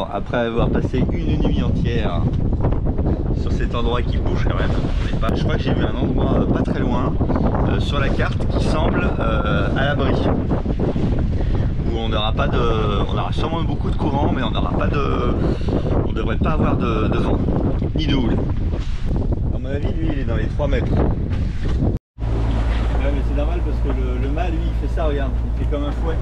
Alors, après avoir passé une nuit entière sur cet endroit qui bouge quand même, je crois que j'ai vu un endroit pas très loin sur la carte qui semble à l'abri. Où on n'aura pas de. On aura sûrement beaucoup de courant, mais on n'aura pas de. On devrait pas avoir de vent, ni de houle. À mon avis, lui, il est dans les 3 mètres. Ouais, mais c'est normal parce que le mât, lui, il fait ça, regarde, il fait comme un fouet.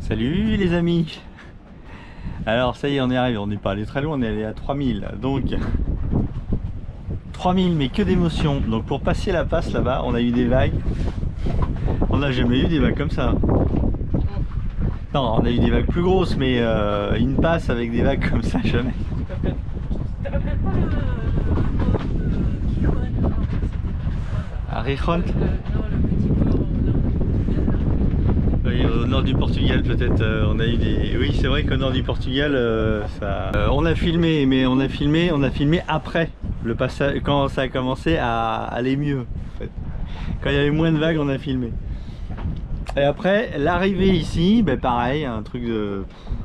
Salut les amis. Alors ça y est, on est arrivé, on n'est pas allé très loin, on est allé à 3000. Donc 3000 mais que d'émotions. Donc pour passer la passe là-bas, on a eu des vagues. On n'a jamais eu des vagues comme ça. Non, on a eu des vagues plus grosses, mais une passe avec des vagues comme ça, jamais. À Rijon. Au nord du Portugal peut-être on a eu des... Oui, c'est vrai qu'au nord du Portugal on a filmé, mais on a filmé après le passage, quand ça a commencé à aller mieux en fait. Quand il y avait moins de vagues, on a filmé. Et après l'arrivée ici, ben pareil, un truc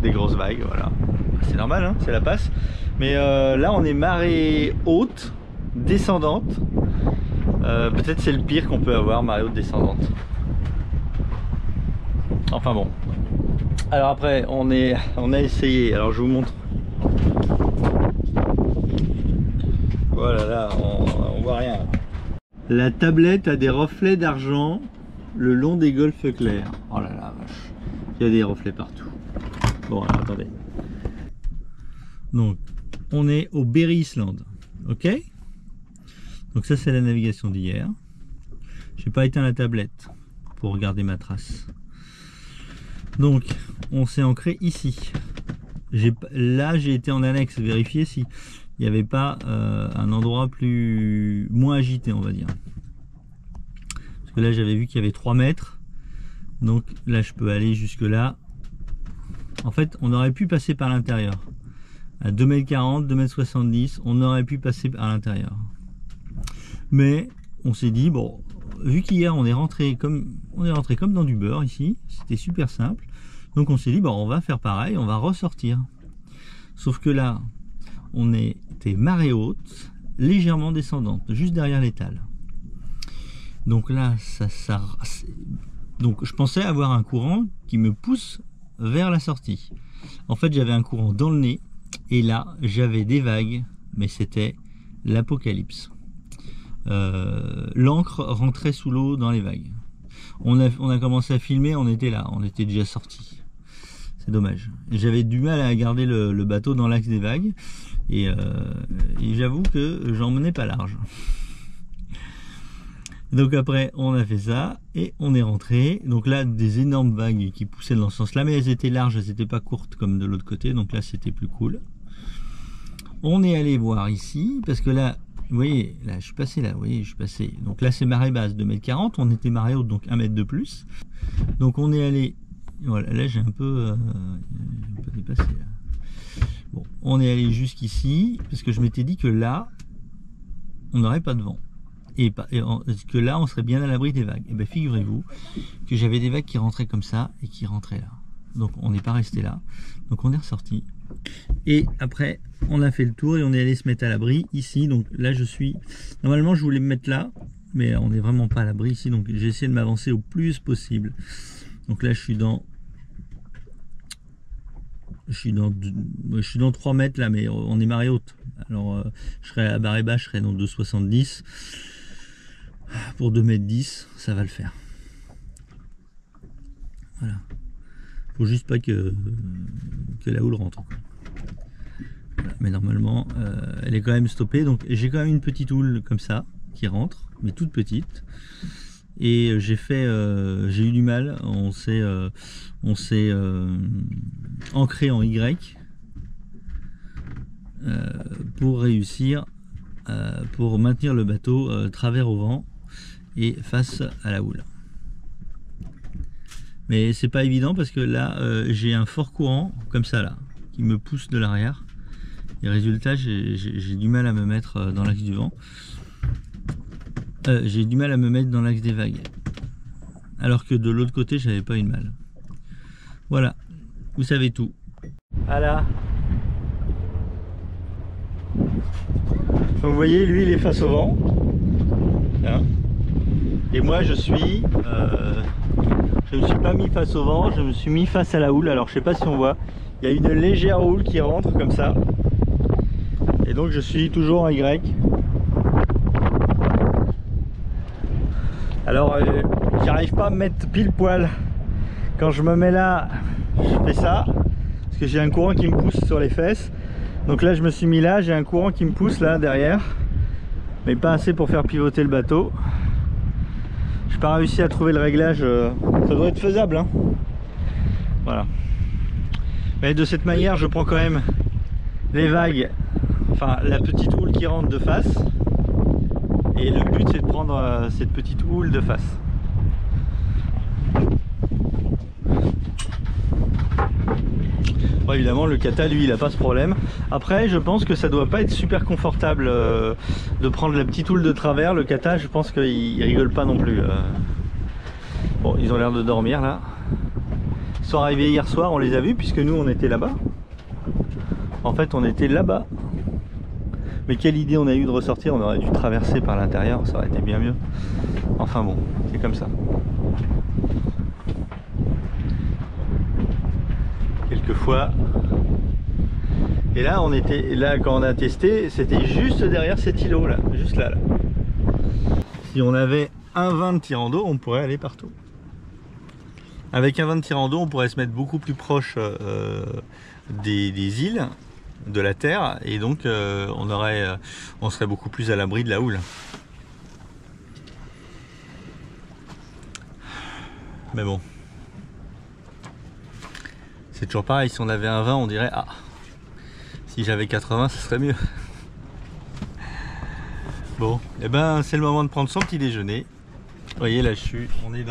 des grosses vagues, voilà. C'est normal, hein, c'est la passe. Mais là on est marée haute, descendante. Peut-être c'est le pire qu'on peut avoir, marée haute descendante. Enfin bon. Alors après on a essayé, alors je vous montre. Voilà, là on voit rien. La tablette a des reflets d'argent le long des golfes clairs. Oh là là, vache. Il y a des reflets partout. Bon alors attendez. Donc on est au Berry Island. Ok. Donc ça c'est la navigation d'hier. J'ai pas éteint la tablette pour regarder ma trace. Donc on s'est ancré ici. Là j'ai été en annexe vérifier si il n'y avait pas un endroit moins agité, on va dire. Parce que là j'avais vu qu'il y avait 3 mètres. Donc là je peux aller jusque là. En fait on aurait pu passer par l'intérieur. À 2,40 m, 2,70 m, on aurait pu passer par l'intérieur. Mais on s'est dit, bon, vu qu'hier on est rentré comme dans du beurre ici, c'était super simple. Donc on s'est dit, bon, on va faire pareil, on va ressortir. Sauf que là, on était marée haute, légèrement descendante, juste derrière l'étal. Donc là, donc je pensais avoir un courant qui me pousse vers la sortie. En fait, j'avais un courant dans le nez, et là, j'avais des vagues, mais c'était l'apocalypse. L'encre rentrait sous l'eau dans les vagues. On a commencé à filmer, on était là, on était déjà sorti. C'est dommage. J'avais du mal à garder le bateau dans l'axe des vagues et j'avoue que j'en menais pas large. Donc après on a fait ça et on est rentré. Donc là des énormes vagues qui poussaient dans ce sens-là, mais elles étaient larges, elles n'étaient pas courtes comme de l'autre côté. Donc là c'était plus cool. On est allé voir ici parce que là, vous voyez, là je suis passé là, vous voyez, je suis passé. Donc là c'est marée basse 2,40 m, on était marée haute donc 1 mètre de plus. Donc on est allé Voilà, là j'ai un peu dépassé. Là. Bon, on est allé jusqu'ici parce que je m'étais dit que là, on n'aurait pas de vent. Et que là, on serait bien à l'abri des vagues. Et bien, figurez-vous que j'avais des vagues qui rentraient comme ça et qui rentraient là. Donc, on n'est pas resté là. Donc, on est ressorti. Et après, on a fait le tour et on est allé se mettre à l'abri ici. Donc là, je suis... Normalement, je voulais me mettre là, mais on n'est vraiment pas à l'abri ici. Donc, j'ai essayé de m'avancer au plus possible. Donc là, je suis dans 3 mètres là, mais on est marée haute. Alors, je serai à barre bas, je serai dans 2,70. Pour 2,10 m, ça va le faire. Voilà. Faut juste pas que la houle rentre. Voilà. Mais normalement, elle est quand même stoppée. Donc j'ai quand même une petite houle comme ça qui rentre, mais toute petite. Et j'ai eu du mal. On s'est ancré en Y pour réussir, pour maintenir le bateau travers au vent et face à la houle. Mais c'est pas évident parce que là j'ai un fort courant comme ça là qui me pousse de l'arrière et résultat j'ai du mal à me mettre dans l'axe du vent. J'ai du mal à me mettre dans l'axe des vagues alors que de l'autre côté j'avais pas eu de mal. Voilà, vous savez tout. Voilà. Donc vous voyez, lui il est face au vent. Hein, et moi je me suis pas mis face au vent, je me suis mis face à la houle. Alors je sais pas si on voit, il y a une légère houle qui rentre comme ça. Et donc je suis toujours en Y. Alors j'arrive pas à me mettre pile poil. Quand je me mets là, je fais ça. Parce que j'ai un courant qui me pousse sur les fesses. Donc là je me suis mis là, j'ai un courant qui me pousse là derrière. Mais pas assez pour faire pivoter le bateau. J'ai pas réussi à trouver le réglage, ça doit être faisable hein. Voilà. Mais de cette manière je prends quand même les vagues, enfin la petite houle qui rentre de face. Et le but c'est de prendre cette petite houle de face. Bon, évidemment le kata lui il a pas ce problème. Après je pense que ça doit pas être super confortable de prendre la petite houle de travers. Le kata je pense qu'il rigole pas non plus. Bon, ils ont l'air de dormir là. Ils sont arrivés hier soir, on les a vus puisque nous on était là-bas. En fait on était là-bas. Mais quelle idée on a eu de ressortir, on aurait dû traverser par l'intérieur, ça aurait été bien mieux. Enfin bon, c'est comme ça. Quelquefois. Et là on était là quand on a testé, c'était juste derrière cet îlot là, juste là. Si on avait un 20 de tirant d'eau, on pourrait aller partout. Avec un 20 de tirant d'eau, on pourrait se mettre beaucoup plus proche des îles, de la terre, et donc on serait beaucoup plus à l'abri de la houle. Mais bon, c'est toujours pareil, si on avait un 20, on dirait ah, si j'avais 80, ce serait mieux. Bon, et ben c'est le moment de prendre son petit déjeuner. Vous voyez là, on est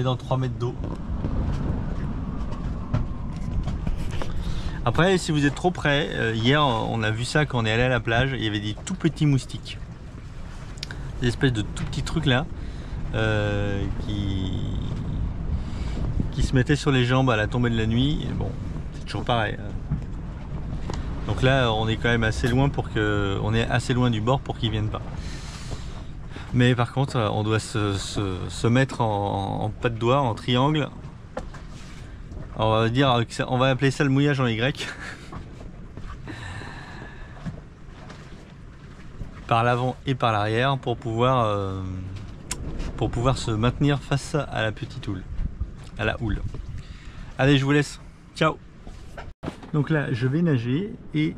dans 3 mètres d'eau. Après, si vous êtes trop près, hier on a vu ça quand on est allé à la plage, il y avait des tout petits moustiques. Des espèces de tout petits trucs là qui se mettaient sur les jambes à la tombée de la nuit. Et bon, c'est toujours pareil. Donc là, on est quand même assez loin on est assez loin du bord pour qu'ils viennent pas. Mais par contre, on doit se mettre en pas de doigt, en triangle. On va appeler ça le mouillage en Y. Par l'avant et par l'arrière pour pouvoir se maintenir face à la petite houle, à la houle. Allez, je vous laisse. Ciao. Donc là, je vais nager et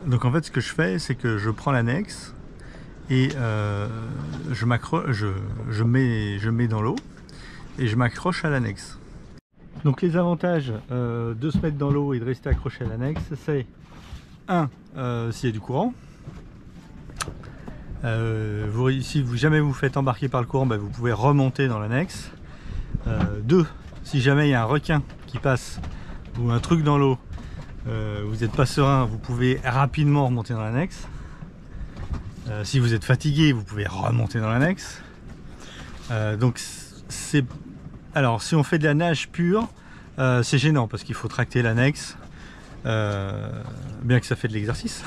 donc en fait, ce que je fais, c'est que je prends l'annexe et je mets dans l'eau et je m'accroche à l'annexe. Donc les avantages de se mettre dans l'eau et de rester accroché à l'annexe, c'est s'il y a du courant, Si jamais vous faites embarquer par le courant, vous pouvez remonter dans l'annexe. 2, si jamais il y a un requin qui passe ou un truc dans l'eau, vous n'êtes pas serein, vous pouvez rapidement remonter dans l'annexe. Si vous êtes fatigué, vous pouvez remonter dans l'annexe. Donc c'est... Alors si on fait de la nage pure, c'est gênant parce qu'il faut tracter l'annexe, bien que ça fait de l'exercice.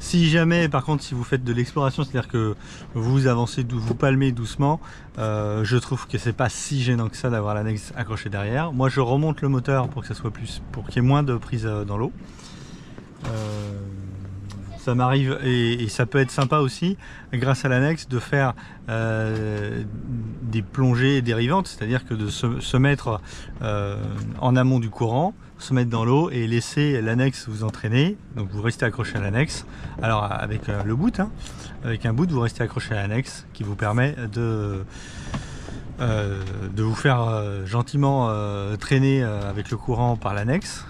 Si jamais, par contre, si vous faites de l'exploration, c'est-à-dire que vous avancez, vous palmez doucement, je trouve que c'est pas si gênant que ça d'avoir l'annexe accrochée derrière. Moi, je remonte le moteur pour que ça soit plus, pour qu'il y ait moins de prise dans l'eau. Ça m'arrive et ça peut être sympa aussi, grâce à l'annexe, de faire des plongées dérivantes, c'est-à-dire que de se mettre en amont du courant, se mettre dans l'eau et laisser l'annexe vous entraîner. Donc vous restez accroché à l'annexe. Alors avec le boot, avec un boot, vous restez accroché à l'annexe qui vous permet de vous faire gentiment traîner avec le courant par l'annexe.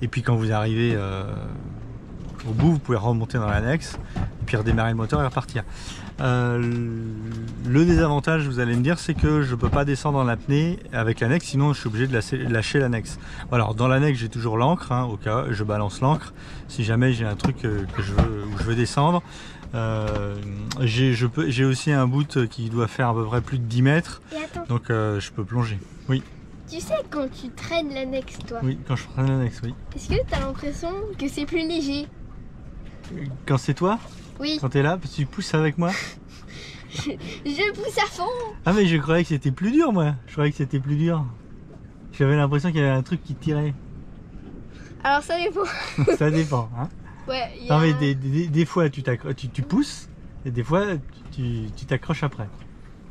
Et puis quand vous arrivez au bout, vous pouvez remonter dans l'annexe et puis redémarrer le moteur et repartir. Le désavantage, vous allez me dire, c'est que je ne peux pas descendre en apnée avec l'annexe, sinon je suis obligé de lâcher l'annexe. Alors dans l'annexe, j'ai toujours l'encre, au cas où je balance l'encre si jamais j'ai un truc où je veux descendre. J'ai aussi un boot qui doit faire à peu près plus de 10 mètres, donc je peux plonger. Oui. Tu sais quand tu traînes l'annexe, toi? Oui, quand je traîne l'annexe, oui. Est-ce que tu as l'impression que c'est plus léger? Quand c'est toi? Oui. Quand t'es là, tu pousses avec moi? Je pousse à fond. Ah mais je croyais que c'était plus dur, moi. Je croyais que c'était plus dur. J'avais l'impression qu'il y avait un truc qui tirait. Alors ça dépend. Ça dépend, hein. Ouais. Non mais des fois tu pousses et des fois tu t'accroches après.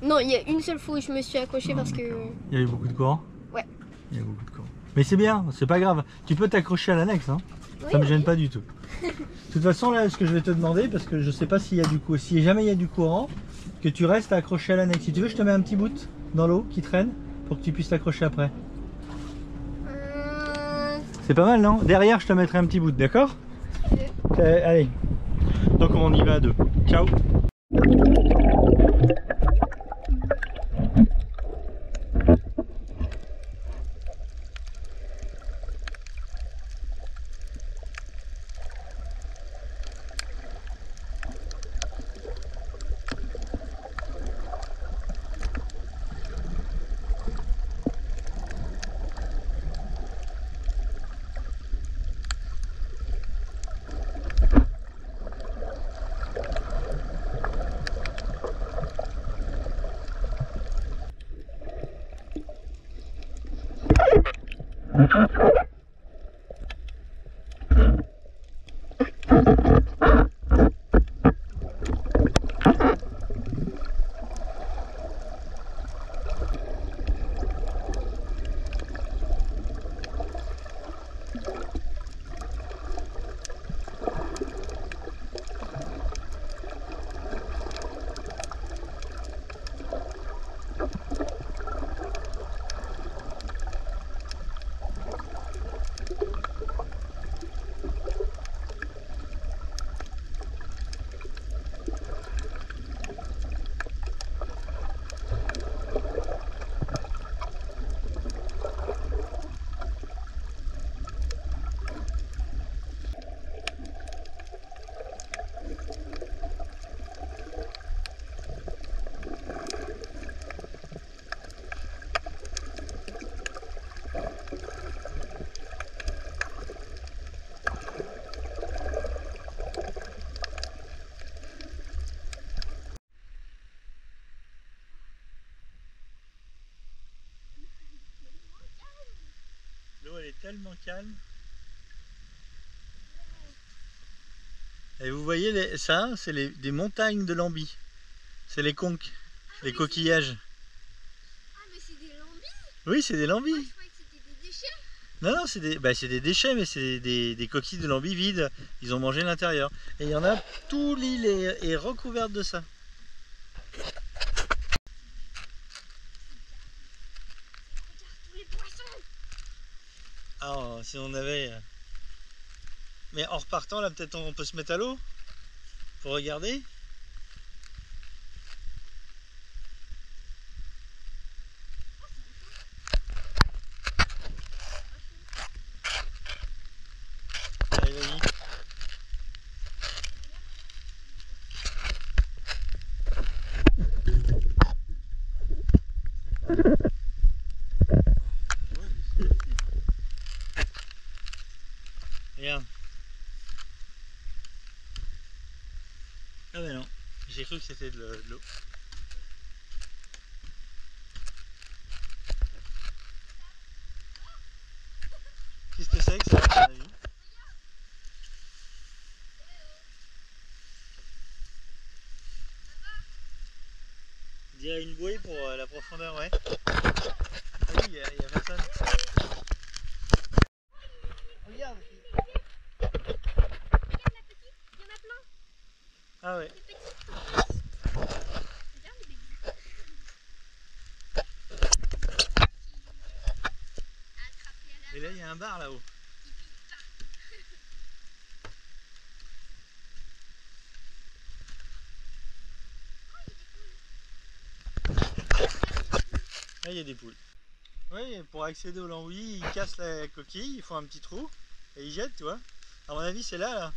Non, il y a une seule fois où je me suis accrochée parce que... Il y avait beaucoup de courant? Ouais. Il y a beaucoup de courant. Mais c'est bien, c'est pas grave. Tu peux t'accrocher à l'annexe, hein. Oui, ça me gêne pas du tout. De toute façon, là, ce que je vais te demander, parce que je sais pas s'il y a du coup, si jamais il y a du courant, que tu restes accroché à l'annexe. Si tu veux, je te mets un petit bout dans l'eau qui traîne pour que tu puisses t'accrocher après. C'est pas mal, non? Derrière, je te mettrai un petit bout, d'accord? Allez. Donc on y va à deux. Ciao. L'eau elle est tellement calme. Et vous voyez ça, c'est des montagnes de lambis. C'est les conques, les coquillages. Ah mais c'est des lambis? Oui, c'est des lambis. Ah, je croyais que c'était des déchets. Non, non, c'est des déchets, mais c'est des coquilles de lambis vides. Ils ont mangé l'intérieur. Et il y en a, tout l'île est recouverte de ça. Ah, si on avait... Mais en repartant, là, peut-être on peut se mettre à l'eau pour regarder. Regarde. Ah mais non, j'ai cru que c'était de l'eau. Qu'est-ce que c'est que ça, à ton avis? On dirait une bouée pour la profondeur, ouais. Ah oui, il y a personne. Regarde. Ah ouais. Et là, il y a un bar là-haut. Là, il y a des poules. Oui, pour accéder au lambouillis, ils cassent la coquille, ils font un petit trou et ils jettent, tu vois. À mon avis, c'est là, là.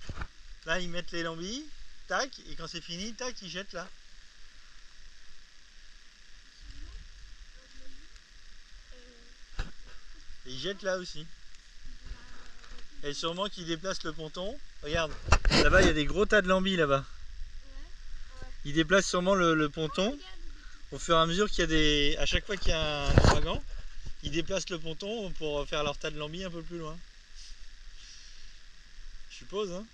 Là, ils mettent les lambouillis, tac, et quand c'est fini, tac, ils jettent là. Et ils jettent là aussi. Et sûrement qu'ils déplacent le ponton. Regarde, là-bas, il y a des gros tas de lambis là-bas. Ils déplacent sûrement le ponton au fur et à mesure qu'il y a des... À chaque fois qu'il y a un ouragan, ils déplacent le ponton pour faire leur tas de lambis un peu plus loin. Je suppose, hein.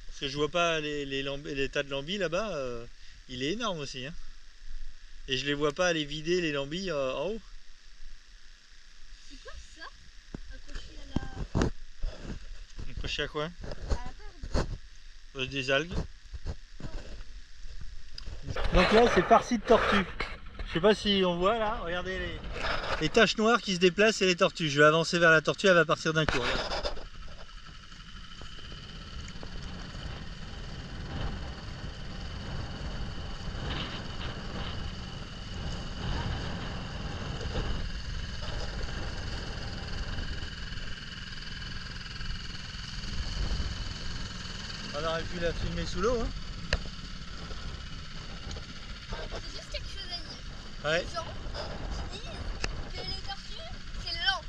Parce que je vois pas les tas de lambis là-bas, il est énorme aussi, hein. Et je les vois pas aller vider les lambis en haut. C'est quoi ça? Accroché à la... Accroché à quoi? à la corde. Des algues. Donc là, c'est farci de tortues. Je sais pas si on voit là, regardez les taches noires qui se déplacent et les tortues. Je vais avancer vers la tortue, elle va partir d'un coup. Regarde. On aurait pu la filmer sous l'eau, hein. J'ai juste quelque chose à dire. Ouais. Les gens qui disent que les tortues, c'est lent.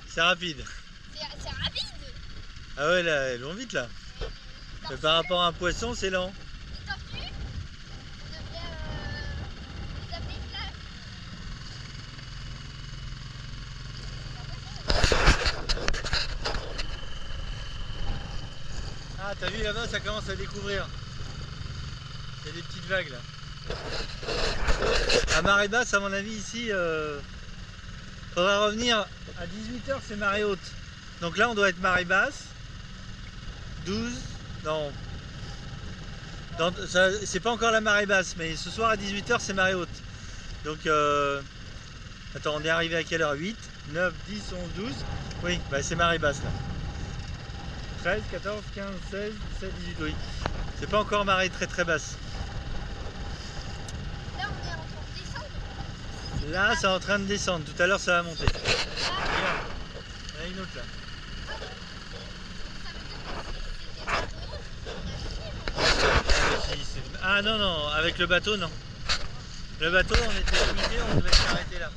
C'est rapide. C'est rapide. Ah ouais, là, elles vont vite là. Mais par rapport à un poisson, c'est lent. Les tortues, on devrait les appeler flash. Ah, t'as vu là-bas, ça commence à découvrir. Il y a des petites vagues là. À marée basse, à mon avis, ici, faudra revenir à 18 h, c'est marée haute. Donc là, on doit être marée basse. 12, non. C'est pas encore la marée basse, mais ce soir à 18 h, c'est marée haute. Donc, attends, on est arrivé à quelle heure? 8, 9, 10, 11, 12. Oui, bah, c'est marée basse là. 13, 14, 15, 16, 17, 18, oui. C'est pas encore marée très basse. Là, on est en train de descendre. Là, c'est en train de descendre. Tout à l'heure, ça va monter. Regarde, il y en a une autre là. Ah non, non, avec le bateau, non. Le bateau, on était limité, on devait s'arrêter là.